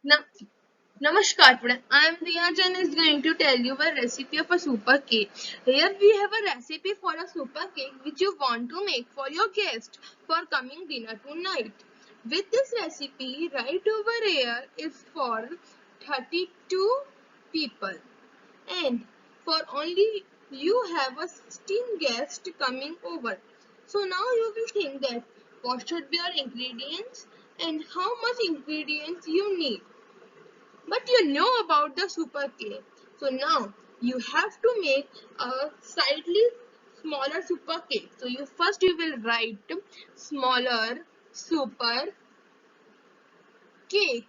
Na- Namaskar, today I am Riya Jain is going to tell you a recipe of a super cake. Here we have a recipe for a super cake which you want to make for your guest for coming dinner tonight. With this recipe, right over here is for 32 people, and for only you have a 16 guests coming over. So now you will think that what should be our ingredients and how much ingredients you need, but you know about the super cake. So now you have to make a slightly smaller super cake. So you will write smaller super cake.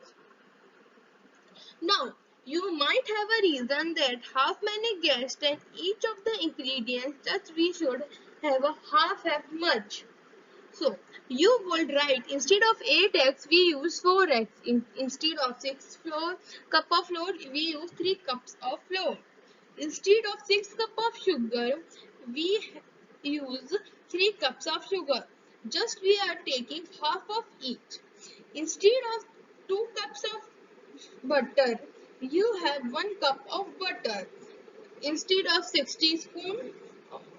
Now you might have a reason that half many guests and each of the ingredients that we should have a half as much. So you would write, instead of 8 eggs we use 4 eggs. Instead of 6 cup of flour we use 3 cups of flour. Instead of 6 cup of sugar we use 3 cups of sugar. Just we are taking half of each. Instead of 2 cups of butter you have 1 cup of butter. Instead of 6 teaspoons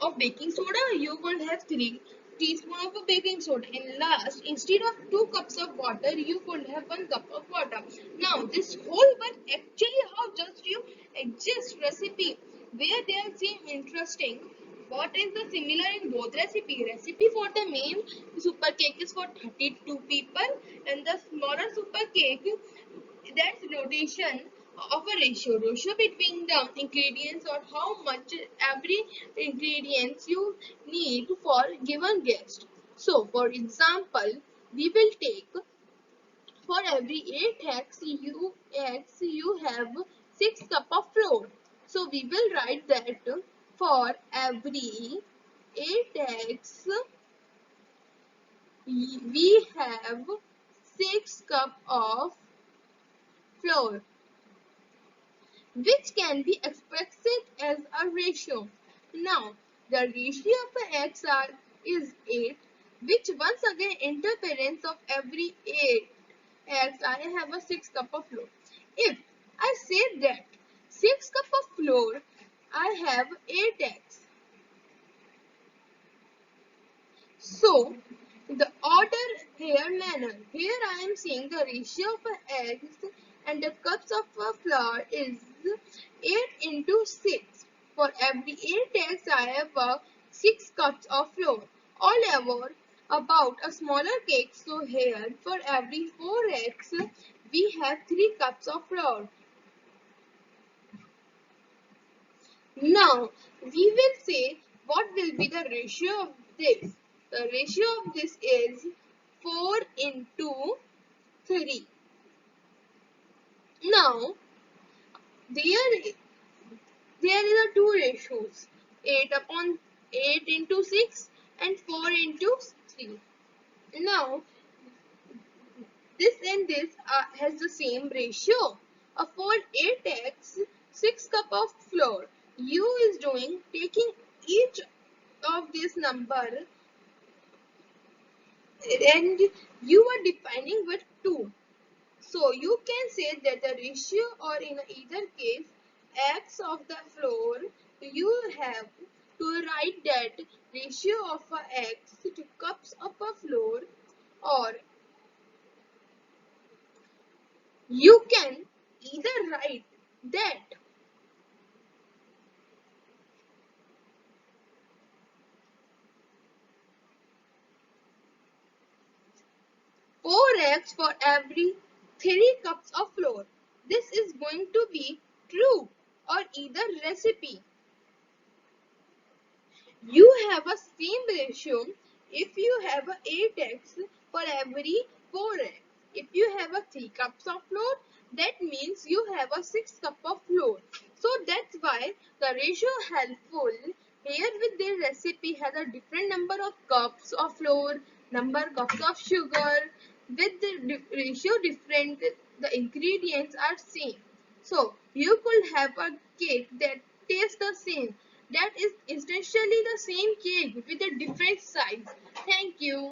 of baking soda, you will have 3 teaspoons of baking soda. And last, instead of 2 cups of water, you will have 1 cup of water. Now, this whole one actually how just you exist recipe where they are same interesting. What is the similar in both recipe? Recipe for the main super cake is for 32 people, and the smaller super cake, that's notation of a ratio between the ingredients or how much every ingredients you need for given guest. So for example, we will take for every 8 eggs you have 6 cup of flour. So we will write that for every 8 eggs we have 6 cup of flour, which can be expressed as a ratio. Now, the ratio of the XR is 8, which once again interference of every 8 X I have a 6 cup of flour. If I say that 6 cup of flour I have 8 eggs. So, the order here manner. Here I am saying the ratio of eggs and the cups of flour is 8 into 6. For every 8 eggs I have 6 cups of flour. All over about a smaller cake. So here for every 4 eggs we have 3 cups of flour. Now we will say what will be the ratio of this. The ratio of this is 4 into 3. Now there, there is a two ratios, 8 upon 8 into 6 and 4 into 3. Now this and this has the same ratio. For 8 eggs, 6 cup of flour. You is doing taking each of this number and you are defining with 2. So you can say that the ratio, or in either case x of the floor, you have to write that ratio of x to cups of a floor, or you can either write that 4x for every 3 cups of flour. This is going to be true, or either recipe. You have a same ratio if you have a 8x for every 4x. If you have a 3 cups of flour, that means you have a 6 cup of flour. So that's why the ratio helpful here with the recipe has a different number of cups of flour, number cups of sugar. With the ratio different, the ingredients are same. So you could have a cake that tastes the same, that is essentially the same cake with a different size. Thank you.